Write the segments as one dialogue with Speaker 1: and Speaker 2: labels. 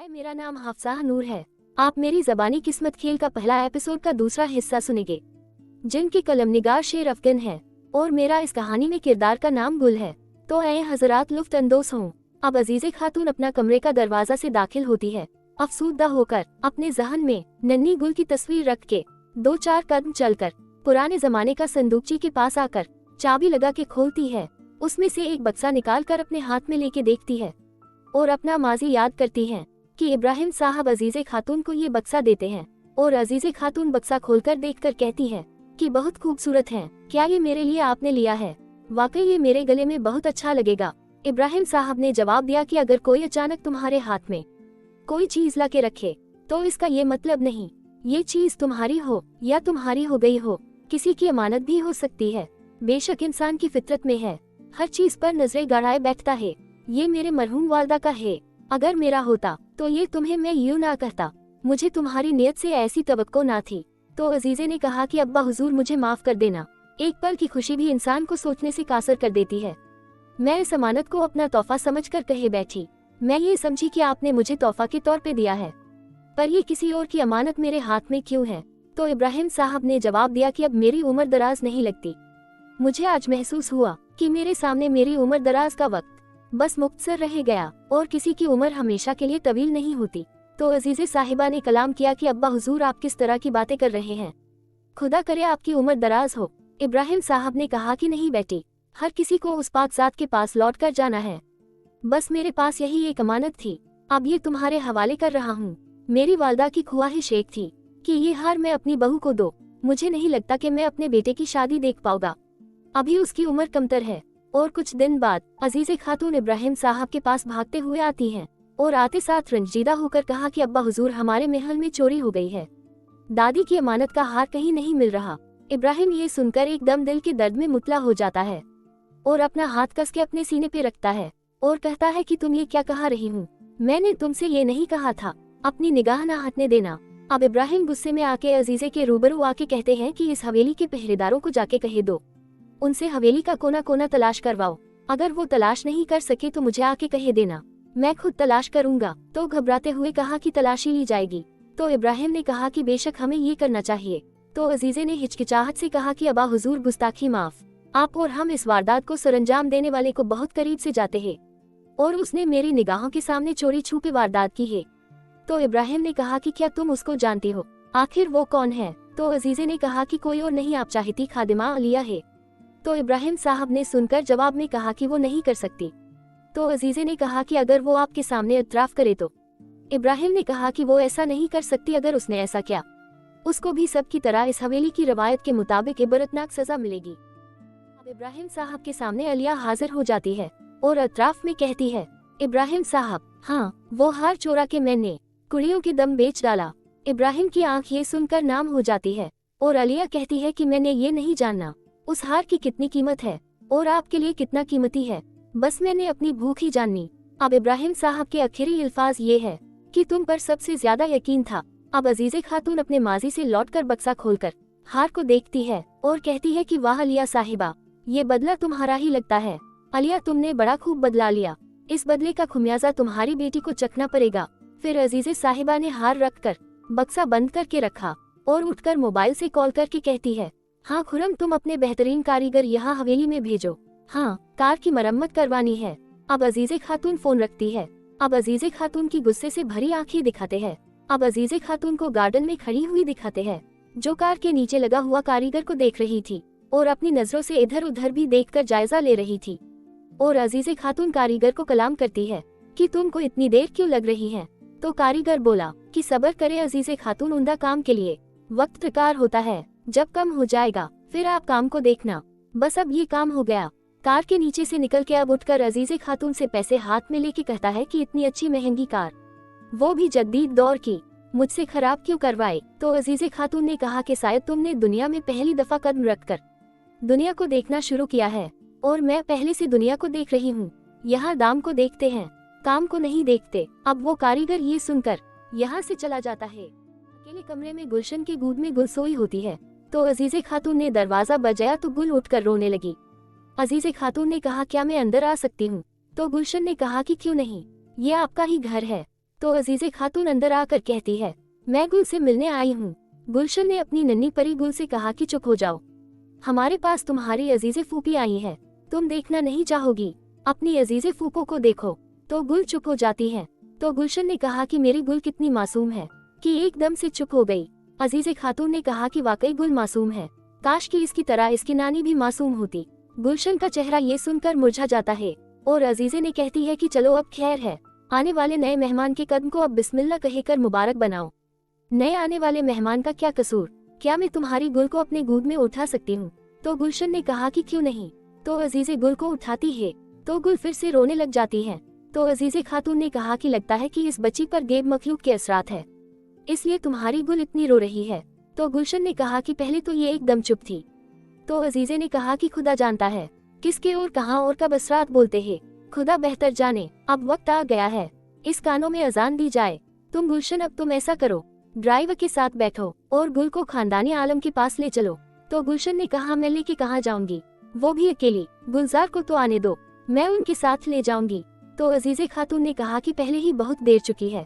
Speaker 1: हाय, मेरा नाम हफ्साह नूर है। आप मेरी ज़बानी किस्मत खेल का पहला एपिसोड का दूसरा हिस्सा सुनेंगे, जिनकी कलमनिगार शेर अफगन है और मेरा इस कहानी में किरदार का नाम गुल है। तो ऐ हजरात, लुफ्त अंदोज हों। अब अजीज़े खातून अपना कमरे का दरवाजा से दाखिल होती है, अफसूदा होकर अपने जहन में नन्ही गुल की तस्वीर रख के 2-4 कदम चलकर पुराने जमाने का संदूकची के पास आकर चाबी लगा के खोलती है। उसमें से एक बक्सा निकाल कर अपने हाथ में लेके देखती है और अपना माजी याद करती है कि इब्राहिम साहब अजीज़े खातून को ये बक्सा देते हैं और अजीज़े खातून बक्सा खोलकर देखकर कहती है कि बहुत खूबसूरत है, क्या ये मेरे लिए आपने लिया है? वाकई ये मेरे गले में बहुत अच्छा लगेगा। इब्राहिम साहब ने जवाब दिया कि अगर कोई अचानक तुम्हारे हाथ में कोई चीज ला के रखे तो इसका ये मतलब नहीं ये चीज तुम्हारी हो या तुम्हारी हो गई हो, किसी की अमानत भी हो सकती है। बेशक इंसान की फितरत में है, हर चीज पर नजरें गड़ाए बैठता है। ये मेरे मरहूम वालदा का है, अगर मेरा होता तो ये तुम्हें मैं यूं ना कहता। मुझे तुम्हारी नियत से ऐसी तवक्को ना थी। तो अजीज़े ने कहा कि अब्बा हुजूर, मुझे माफ कर देना। एक पल की खुशी भी इंसान को सोचने से कासर कर देती है। मैं इस अमानत को अपना तोहफा समझकर कहे बैठी। मैं ये समझी कि आपने मुझे तोहफा के तौर पे दिया है, पर ये किसी और की अमानत मेरे हाथ में क्यों है? तो इब्राहिम साहब ने जवाब दिया कि अब मेरी उम्र दराज नहीं लगती। मुझे आज महसूस हुआ कि मेरे सामने मेरी उम्र दराज का वक्त बस मुख्तसर रह गया और किसी की उम्र हमेशा के लिए तवील नहीं होती। तो अजीज़े साहिबा ने कलाम किया कि अब्बा हुजूर, आप किस तरह की बातें कर रहे हैं? खुदा करे आपकी उम्र दराज हो। इब्राहिम साहब ने कहा कि नहीं बेटी, हर किसी को उस पाकज़ात के पास लौट कर जाना है। बस मेरे पास यही एक अमानत थी, अब ये तुम्हारे हवाले कर रहा हूँ। मेरी वालदा की ख्वाहिश एक थी कि ये हार मैं अपनी बहू को दो। मुझे नहीं लगता कि मैं अपने बेटे की शादी देख पाऊंगा, अभी उसकी उम्र कमतर है। और कुछ दिन बाद अजीज़े खातून इब्राहिम साहब के पास भागते हुए आती हैं और आते साथ रंजीदा होकर कहा कि अब्बा हुजूर, हमारे महल में चोरी हो गई है। दादी की अमानत का हार कहीं नहीं मिल रहा। इब्राहिम ये सुनकर एकदम दिल के दर्द में मुतला हो जाता है और अपना हाथ कस के अपने सीने पे रखता है और कहता है कि तुम ये क्या कहा रही हूँ? मैंने तुमसे ये नहीं कहा था, अपनी निगाह ना हटने देना। अब इब्राहिम गुस्से में आके अजीज़े के रूबरू आके कहते हैं कि इस हवेली के पहरेदारों को जाके कहे दो, उनसे हवेली का कोना कोना तलाश करवाओ। अगर वो तलाश नहीं कर सके तो मुझे आके कहे देना, मैं खुद तलाश करूंगा। तो घबराते हुए कहा कि तलाशी ली जाएगी। तो इब्राहिम ने कहा कि बेशक हमें ये करना चाहिए। तो अजीज़े ने हिचकिचाहट से कहा कि अब्बा हुजूर, गुस्ताखी माफ, आप और हम इस वारदात को सरंजाम देने वाले को बहुत करीब से जाते हैं और उसने मेरी निगाहों के सामने चोरी छुपे वारदात की है। तो इब्राहिम ने कहा कि क्या तुम उसको जानती हो? आखिर वो कौन है? तो अजीज़े ने कहा कि कोई और नहीं, आप चाहती खादिमा अलिया है। तो इब्राहिम साहब ने सुनकर जवाब में कहा कि वो नहीं कर सकती। तो अजीज़े ने कहा कि अगर वो आपके सामने इतराफ करे तो? इब्राहिम ने कहा कि वो ऐसा नहीं कर सकती, अगर उसने ऐसा किया उसको भी सब की तरह इस हवेली की रवायत के मुताबिक इबरतनाक सजा मिलेगी। अब इब्राहिम साहब के सामने अलिया हाजिर हो जाती है और अतराफ में कहती है, इब्राहिम साहब, हाँ, वो हार चोरा के मैंने कुड़ियों के दम बेच डाला। इब्राहिम की आंख ये सुनकर नाम हो जाती है और अलिया कहती है कि मैंने ये नहीं जानना उस हार की कितनी कीमत है और आपके लिए कितना कीमती है, बस मैंने अपनी भूख ही जाननी। अब इब्राहिम साहब के आखिरी अल्फाज ये है कि तुम पर सबसे ज्यादा यकीन था। अब अजीज़े खातून अपने माजी से लौटकर बक्सा खोलकर हार को देखती है और कहती है कि वाह अलिया साहिबा, ये बदला तुम्हारा ही लगता है। अलिया, तुमने बड़ा खूब बदला लिया, इस बदले का खुमियाजा तुम्हारी बेटी को चखना पड़ेगा। फिर अजीज़े साहिबा ने हार रखकर बक्सा बंद करके रखा और उठकर मोबाइल से कॉल करके कहती है, हाँ खुरम, तुम अपने बेहतरीन कारीगर यहाँ हवेली में भेजो, हाँ, कार की मरम्मत करवानी है। अब अजीज़े खातून फोन रखती है। अब अजीज़े खातून की गुस्से से भरी आंखें दिखाते हैं। अब अजीज़े खातून को गार्डन में खड़ी हुई दिखाते हैं, जो कार के नीचे लगा हुआ कारीगर को देख रही थी और अपनी नजरों से इधर उधर भी देखकर जायजा ले रही थी। और अजीज़े खातून कारीगर को कलाम करती है कि तुमको इतनी देर क्यों लग रही है? तो कारीगर बोला कि सब्र करे अजीज़े खातून, उम्दा काम के लिए वक्त बेकार होता है, जब कम हो जाएगा फिर आप काम को देखना। बस अब ये काम हो गया। कार के नीचे से निकल के अब उठकर अजीज़े खातून से पैसे हाथ में लेके कहता है कि इतनी अच्छी महंगी कार, वो भी जदीद दौर की, मुझसे खराब क्यों करवाए? तो अजीज़े खातून ने कहा कि शायद तुमने दुनिया में पहली दफा कदम रखकर दुनिया को देखना शुरू किया है और मैं पहले से दुनिया को देख रही हूँ। यहाँ दाम को देखते हैं, काम को नहीं देखते। अब वो कारीगर ये सुनकर यहाँ से चला जाता है। अकेले कमरे में गुलशन के गूद में गुल सोई होती है। तो अजीज़े खातून ने दरवाजा बजाया तो गुल उठकर रोने लगी। अजीज़े खातून ने कहा, क्या मैं अंदर आ सकती हूँ? तो गुलशन ने कहा कि क्यों नहीं, ये आपका ही घर है। तो अजीजे खातून अंदर आकर कहती है, मैं गुल से मिलने आई हूँ। गुलशन ने अपनी नन्ही परी गुल से कहा कि चुप हो जाओ, हमारे पास तुम्हारी अजीजे फूफी आई है, तुम देखना नहीं चाहोगी, अपनी अजीजे फूफो को देखो। तो गुल चुप हो जाती है। तो गुलशन ने कहा कि मेरी गुल कितनी मासूम है कि एकदम से चुप हो गई। अजीजे खातून ने कहा कि वाकई गुल मासूम है, काश कि इसकी तरह इसकी नानी भी मासूम होती। गुलशन का चेहरा ये सुनकर मुरझा जाता है और अजीजे ने कहती है कि चलो अब खैर है, आने वाले नए मेहमान के कदम को अब बिस्मिल्लाह कहकर मुबारक बनाओ। नए आने वाले मेहमान का क्या कसूर, क्या मैं तुम्हारी गुल को अपने गोद में उठा सकती हूँ? तो गुलशन ने कहा कि क्यों नहीं। तो अजीजे गुल को उठाती है तो गुल फिर से रोने लग जाती है। तो अजीजे खातून ने कहा कि लगता है कि इस बच्ची पर गैब मखलूक के असरात है, इसलिए तुम्हारी गुल इतनी रो रही है। तो गुलशन ने कहा कि पहले तो ये एकदम चुप थी। तो अजीजे ने कहा कि खुदा जानता है किसके और कहां और कब असरात बोलते हैं, खुदा बेहतर जाने। अब वक्त आ गया है, इस कानों में अजान दी जाए। तुम गुलशन अब तुम ऐसा करो, ड्राइवर के साथ बैठो और गुल को खानदानी आलम के पास ले चलो। तो गुलशन ने कहा मैं लेके कहाँ जाऊंगी, वो भी अकेली, गुलजार को तो आने दो, मैं उनके साथ ले जाऊंगी। तो अजीजे खातून ने कहा कि पहले ही बहुत देर चुकी है,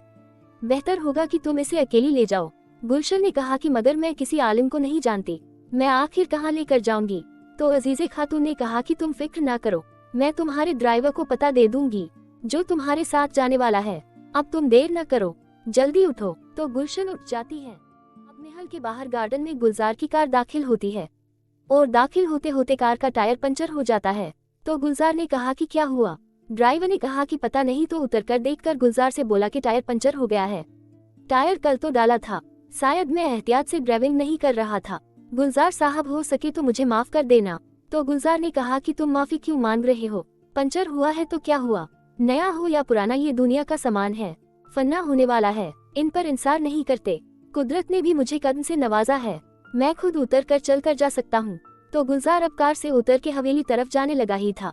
Speaker 1: बेहतर होगा कि तुम इसे अकेली ले जाओ। गुलशन ने कहा कि मगर मैं किसी आलिम को नहीं जानती, मैं आखिर कहाँ लेकर जाऊंगी। तो अजीजे खातून ने कहा कि तुम फिक्र ना करो, मैं तुम्हारे ड्राइवर को पता दे दूंगी जो तुम्हारे साथ जाने वाला है। अब तुम देर न करो, जल्दी उठो। तो गुलशन उठ जाती है। अब महल के बाहर गार्डन में गुलजार की कार दाखिल होती है और दाखिल होते होते कार का टायर पंचर हो जाता है। तो गुलजार ने कहा कि क्या हुआ? ड्राइवर ने कहा कि पता नहीं। तो उतरकर देखकर गुलजार से बोला कि टायर पंचर हो गया है। टायर कल तो डाला था, शायद मैं एहतियात से ड्राइविंग नहीं कर रहा था। गुलजार साहब हो सके तो मुझे माफ कर देना। तो गुलजार ने कहा कि तुम माफी क्यों मांग रहे हो, पंचर हुआ है तो क्या हुआ, नया हो या पुराना ये दुनिया का सामान है, फन्ना होने वाला है, इन पर इंसार नहीं करते। कुदरत ने भी मुझे कदम से नवाजा है, मैं खुद उतर कर चल कर जा सकता हूँ। तो गुलजार अब कार से उतर के हवेली तरफ जाने लगा ही था।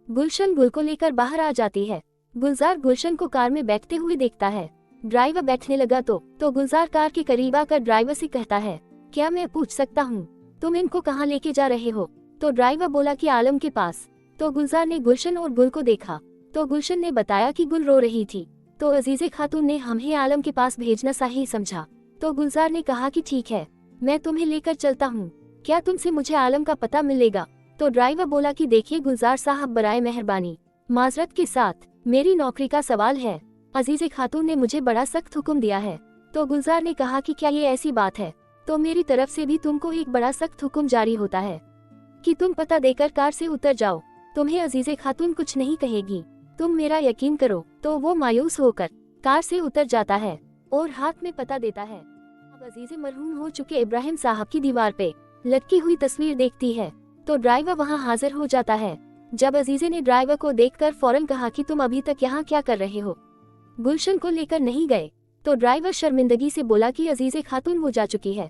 Speaker 1: गुलशन गुल को लेकर बाहर आ जाती है। गुलजार गुलशन को कार में बैठते हुए देखता है। ड्राइवर बैठने लगा तो गुलजार कार के करीब आकर ड्राइवर से कहता है, क्या मैं पूछ सकता हूँ तुम इनको कहाँ लेके जा रहे हो? तो ड्राइवर बोला कि आलम के पास। तो गुलजार ने गुलशन और गुल को देखा तो गुलशन ने बताया कि गुल रो रही थी। तो अजीजे खातून ने हमें आलम के पास भेजना सही समझा। तो गुलजार ने कहा कि ठीक है, मैं तुम्हें लेकर चलता हूँ, क्या तुमसे मुझे आलम का पता मिलेगा? तो ड्राइवर बोला कि देखिए गुलजार साहब, बराए मेहरबानी माजरत के साथ मेरी नौकरी का सवाल है, अजीजे खातून ने मुझे बड़ा सख्त हुक्म दिया है। तो गुलजार ने कहा कि क्या ये ऐसी बात है, तो मेरी तरफ से भी तुमको एक बड़ा सख्त हुक्म जारी होता है कि तुम पता देकर कार से उतर जाओ, तुम्हें अजीजे खातून कुछ नहीं कहेगी, तुम मेरा यकीन करो। तो वो मायूस होकर कार से उतर जाता है और हाथ में पता देता है। अब अजीजे मरहूम हो चुके इब्राहिम साहब की दीवार पे लटकी हुई तस्वीर देखती है तो ड्राइवर वहाँ हाजिर हो जाता है। जब अजीजे ने ड्राइवर को देखकर फौरन कहा कि तुम अभी तक यहाँ क्या कर रहे हो, गुलशन को लेकर नहीं गए? तो ड्राइवर शर्मिंदगी से बोला कि अजीजे खातून वो जा चुकी है।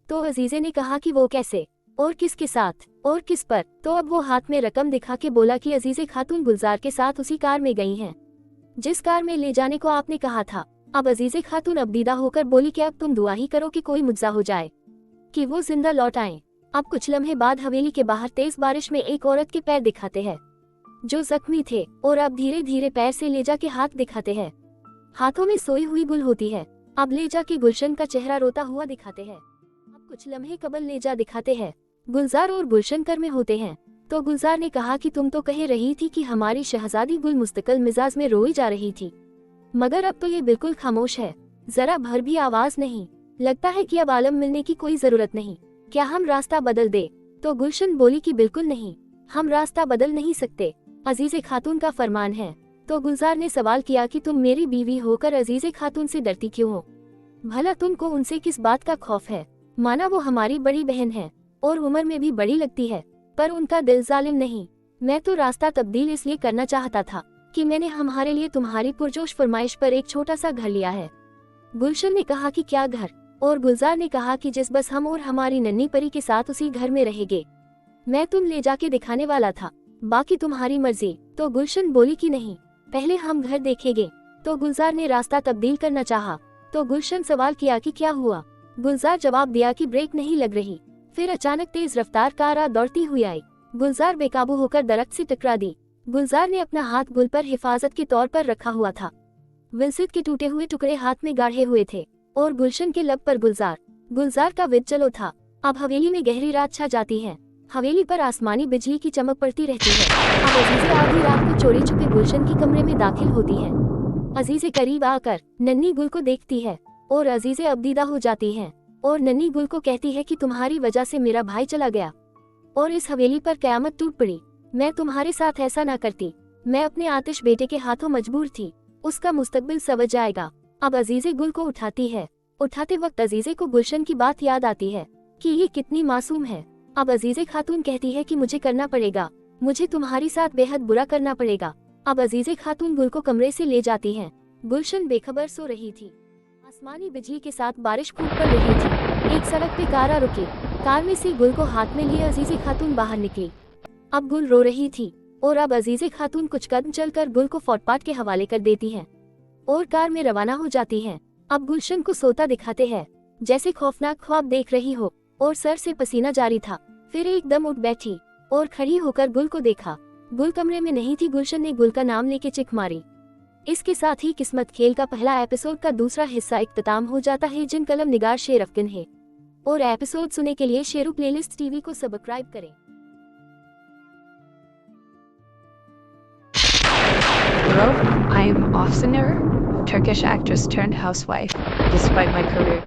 Speaker 1: तो अजीजे ने कहा कि वो कैसे और किसके साथ और किस पर? तो अब वो हाथ में रकम दिखा के बोला कि अजीजे खातून गुलजार के साथ उसी कार में गई हैं जिस कार में ले जाने को आपने कहा था। अब अजीजे खातून अबदीदा होकर बोली कि अब तुम दुआ ही करो कि कोई मुज्जा हो जाए कि वो जिंदा लौट आए। अब कुछ लम्हे बाद हवेली के बाहर तेज बारिश में एक औरत के पैर दिखाते हैं जो जख्मी थे और अब धीरे धीरे पैर से ले जाके हाथ दिखाते हैं, हाथों में सोई हुई गुल होती है। अब ले जाके गुलशन का चेहरा रोता हुआ दिखाते हैं। अब कुछ लम्हे कबल ले जा दिखाते हैं, गुलजार और गुलशन कर में होते हैं। तो गुलजार ने कहा कि तुम तो कह रही थी कि हमारी शहजादी गुल मुस्तकिल मिजाज में रोई जा रही थी, मगर अब तो ये बिल्कुल खामोश है, जरा भर भी आवाज नहीं, लगता है कि अब आलम मिलने की कोई जरूरत नहीं, क्या हम रास्ता बदल दे? तो गुलशन बोली कि बिल्कुल नहीं, हम रास्ता बदल नहीं सकते, अजीजे खातून का फरमान है। तो गुलजार ने सवाल किया कि तुम मेरी बीवी होकर अजीजे खातून से डरती क्यों हो? भला तुमको उनसे किस बात का खौफ है? माना वो हमारी बड़ी बहन है और उम्र में भी बड़ी लगती है, पर उनका दिल जालिम नहीं। मैं तो रास्ता तब्दील इसलिए करना चाहता था कि मैंने हमारे लिए तुम्हारी पुरजोश फरमाइश पर एक छोटा सा घर लिया है। गुलशन ने कहा कि क्या घर? और गुलजार ने कहा कि जिस बस हम और हमारी नन्ही परी के साथ उसी घर में रहेंगे, मैं तुम ले जाके दिखाने वाला था, बाकी तुम्हारी मर्जी। तो गुलशन बोली कि नहीं, पहले हम घर देखेंगे। तो गुलजार ने रास्ता तब्दील करना चाहा तो गुलशन सवाल किया कि क्या हुआ? गुलजार जवाब दिया कि ब्रेक नहीं लग रही। फिर अचानक तेज रफ्तार कार दौड़ती हुई आई, गुलजार बेकाबू होकर दरख्त से टकरा दी। गुलजार ने अपना हाथ गुल पर हिफाजत के तौर पर रखा हुआ था विंसित के टूटे हुए टुकड़े हाथ में गाढ़े हुए थे और गुलशन के लब पर गुलजार का विचलो था। अब हवेली में गहरी रात छा जाती है। हवेली पर आसमानी बिजली की चमक पड़ती रहती है। अब अजीजे आधी रात को चोरी छुपे गुलशन के कमरे में दाखिल होती है। अजीजे करीब आकर नन्ही गुल को देखती है और अजीजे अबदीदा हो जाती हैं और नन्ही गुल को कहती है कि तुम्हारी वजह से मेरा भाई चला गया और इस हवेली पर कयामत टूट पड़ी। मैं तुम्हारे साथ ऐसा ना करती। मैं अपने आतिश बेटे के हाथों मजबूर थी। उसका मुस्तकबिल सवज जाएगा। अब अजीजे गुल को उठाती है। उठाते वक्त अजीजे को गुलशन की बात याद आती है कि ये कितनी मासूम है। अब अजीजे खातून कहती है कि मुझे करना पड़ेगा, मुझे तुम्हारी साथ बेहद बुरा करना पड़ेगा। अब अजीजे खातून गुल को कमरे से ले जाती हैं। गुलशन बेखबर सो रही थी। आसमानी बिजली के साथ बारिश खूब पड़ रही थी। एक सड़क पे कार रुकी। कार में से गुल को हाथ में लिए अजीजे खातून बाहर निकली। अब गुल रो रही थी और अब अजीजे खातून कुछ कदम चलकर गुल को फुटपाथ के हवाले कर देती हैं और कार में रवाना हो जाती हैं। अब गुलशन को सोता दिखाते हैं, जैसे खौफनाक ख्वाब देख रही हो और सर से पसीना जारी था। फिर एकदम उठ बैठी और खड़ी होकर गुल को देखा। गुल कमरे में नहीं थी। गुलशन ने गुल का नाम लेके चिक मारी। इसके साथ ही किस्मत खेल का पहला एपिसोड का दूसरा हिस्सा इख्तिताम हो जाता है, जिन कलम निगार शेर अफगन है। और एपिसोड सुनने के लिए शेरू प्लेलिस्ट टीवी को सब्सक्राइब करें।
Speaker 2: Hello, I'm Afsanur, Turkish actress turned housewife. Despite my career